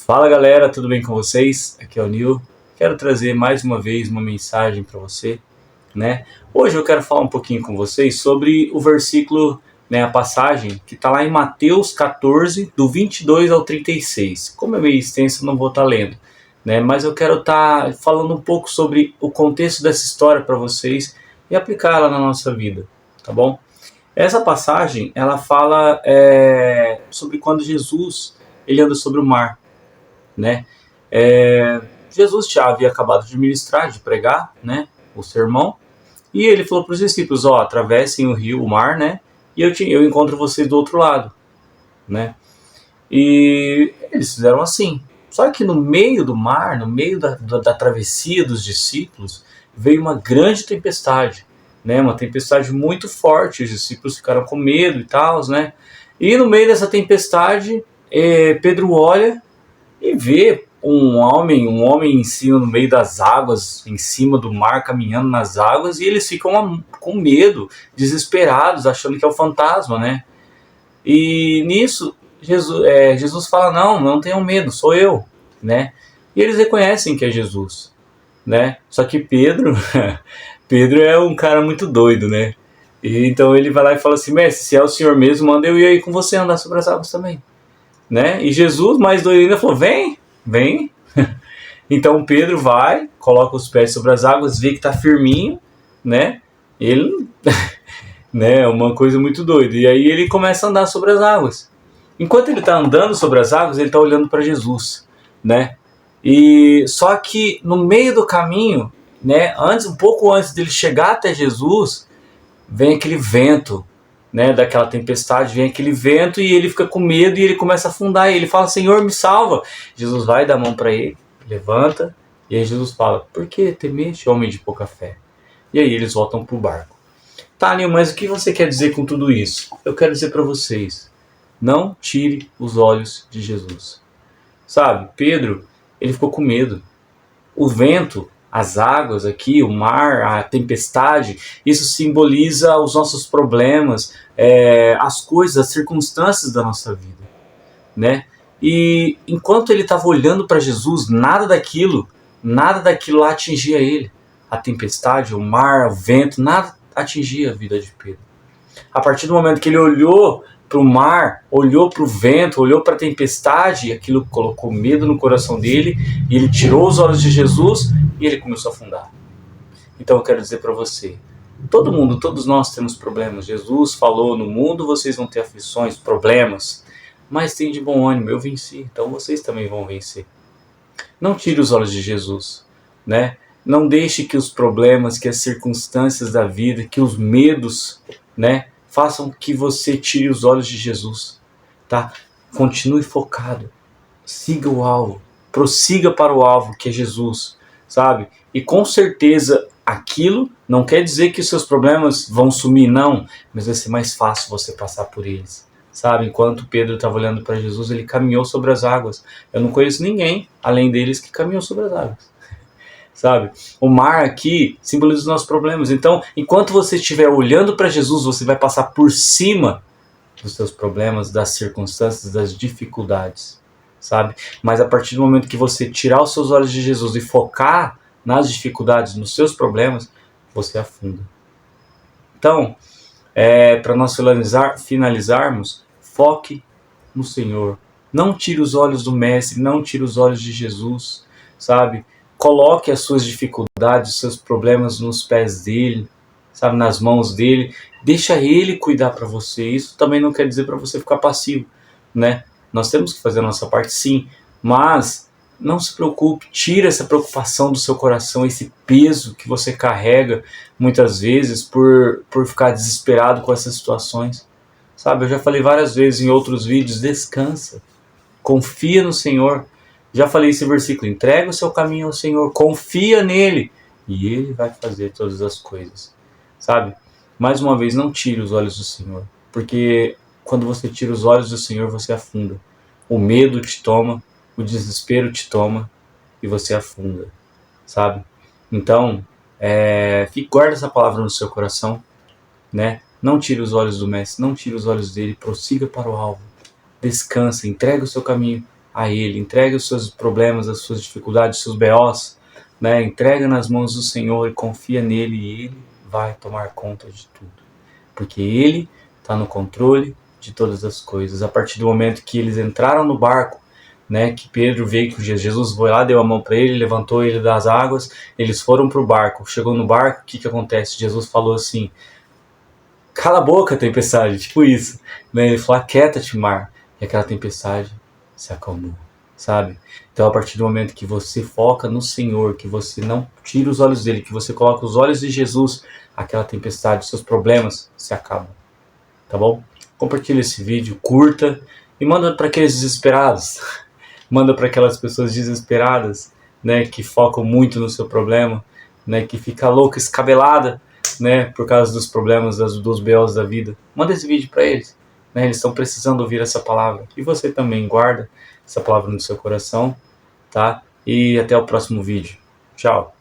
Fala galera, tudo bem com vocês? Aqui é o Nil. Quero trazer mais uma vez uma mensagem para você, né? Hoje eu quero falar um pouquinho com vocês sobre o versículo, a passagem que está lá em Mateus 14, do 22 ao 36. Como é meio extenso, eu não vou estar lendo, né? Mas eu quero estar falando um pouco sobre o contexto dessa história para vocês e aplicar ela na nossa vida, tá bom? Essa passagem, ela fala sobre quando Jesus ele anda sobre o mar, né? Jesus já havia acabado de ministrar, de pregar, né, o sermão, e ele falou para os discípulos: atravessem o rio, o mar, né, e eu encontro vocês do outro lado, né? E eles fizeram assim. Só que no meio do mar, no meio da travessia dos discípulos, veio uma grande tempestade, né? Uma tempestade muito forte. Os discípulos ficaram com medo e tal, né? E no meio dessa tempestade, Pedro olha e vê um homem em cima, no meio das águas, em cima do mar, caminhando nas águas, e eles ficam com medo, desesperados, achando que é o fantasma, né? E nisso, Jesus fala: não tenham medo, sou eu, né? E eles reconhecem que é Jesus, né? Só que Pedro, Pedro é um cara muito doido, né? E então ele vai lá e fala assim: mestre, se é o Senhor mesmo, manda eu ir aí com você andar sobre as águas também, né? E Jesus, mais doido ainda, falou: vem. Então Pedro vai, coloca os pés sobre as águas, vê que tá firminho, né? Ele, né, é uma coisa muito doida. E aí ele começa a andar sobre as águas. Enquanto ele tá andando sobre as águas, ele tá olhando para Jesus, né? E só que no meio do caminho, né, um pouco antes dele chegar até Jesus, vem aquele vento, né, daquela tempestade, vem aquele vento e ele fica com medo e ele começa a afundar. E ele fala: Senhor, me salva. Jesus vai dar a mão para ele, levanta, e aí Jesus fala: por que temeste, homem de pouca fé? E aí eles voltam pro barco. Tá, Nil, mas o que você quer dizer com tudo isso? Eu quero dizer para vocês: não tire os olhos de Jesus. Sabe, Pedro, ele ficou com medo. O vento, as águas aqui, o mar, a tempestade, isso simboliza os nossos problemas, as coisas, as circunstâncias da nossa vida, né? E enquanto ele estava olhando para Jesus, nada daquilo lá atingia ele. A tempestade, o mar, o vento, nada atingia a vida de Pedro. A partir do momento que ele olhou para o mar, olhou para o vento, olhou para a tempestade, aquilo colocou medo no coração dele, e ele tirou os olhos de Jesus e ele começou a afundar. Então eu quero dizer para você: todos nós temos problemas. Jesus falou: no mundo vocês vão ter aflições, problemas, mas tem de bom ânimo, eu venci, então vocês também vão vencer. Não tire os olhos de Jesus, né? Não deixe que os problemas, que as circunstâncias da vida, que os medos, né, façam que você tire os olhos de Jesus, tá? Continue focado, siga o alvo, prossiga para o alvo que é Jesus, sabe? E com certeza aquilo não quer dizer que os seus problemas vão sumir, não, mas vai ser mais fácil você passar por eles, sabe? Enquanto Pedro estava olhando para Jesus, ele caminhou sobre as águas. Eu não conheço ninguém além deles que caminhou sobre as águas, sabe? O mar aqui simboliza os nossos problemas. Então, enquanto você estiver olhando para Jesus, você vai passar por cima dos seus problemas, das circunstâncias, das dificuldades, sabe? Mas a partir do momento que você tirar os seus olhos de Jesus e focar nas dificuldades, nos seus problemas, você afunda. Então, para nós finalizarmos, foque no Senhor. Não tire os olhos do Mestre, não tire os olhos de Jesus, sabe? Coloque as suas dificuldades, os seus problemas nos pés dele, sabe, nas mãos dele. Deixa ele cuidar para você. Isso também não quer dizer para você ficar passivo, né? Nós temos que fazer a nossa parte, sim, mas não se preocupe. Tira essa preocupação do seu coração, esse peso que você carrega muitas vezes por ficar desesperado com essas situações, sabe? Eu já falei várias vezes em outros vídeos: descansa, confia no Senhor. Já falei esse versículo: entrega o seu caminho ao Senhor, confia nele e ele vai fazer todas as coisas, sabe? Mais uma vez, não tire os olhos do Senhor, porque quando você tira os olhos do Senhor, você afunda. O medo te toma, o desespero te toma e você afunda, sabe? Então, guarda essa palavra no seu coração, né? Não tire os olhos do Mestre, não tire os olhos dele, prossiga para o alvo, descansa, entrega o seu caminho a Ele, entrega os seus problemas, as suas dificuldades, os seus BOs, né? Entrega nas mãos do Senhor e confia nele, e Ele vai tomar conta de tudo, porque Ele está no controle de todas as coisas. A partir do momento que eles entraram no barco, né, que Pedro veio com Jesus, foi lá, deu a mão para ele, levantou ele das águas, eles foram para o barco. Chegou no barco, o que acontece? Jesus falou assim: cala a boca, tempestade, tipo isso, né? Ele falou: aquieta-te, mar, e aquela tempestade se acalmou, sabe? Então, a partir do momento que você foca no Senhor, que você não tira os olhos dele, que você coloca os olhos de Jesus, aquela tempestade, seus problemas se acabam, tá bom? Compartilha esse vídeo, curta e manda para aqueles desesperados, manda para aquelas pessoas desesperadas, né, que focam muito no seu problema, né, que fica louca, escabelada, né, por causa dos problemas, dos BOs da vida. Manda esse vídeo para eles, né, eles estão precisando ouvir essa palavra. E você também guarda essa palavra no seu coração, tá? E até o próximo vídeo. Tchau.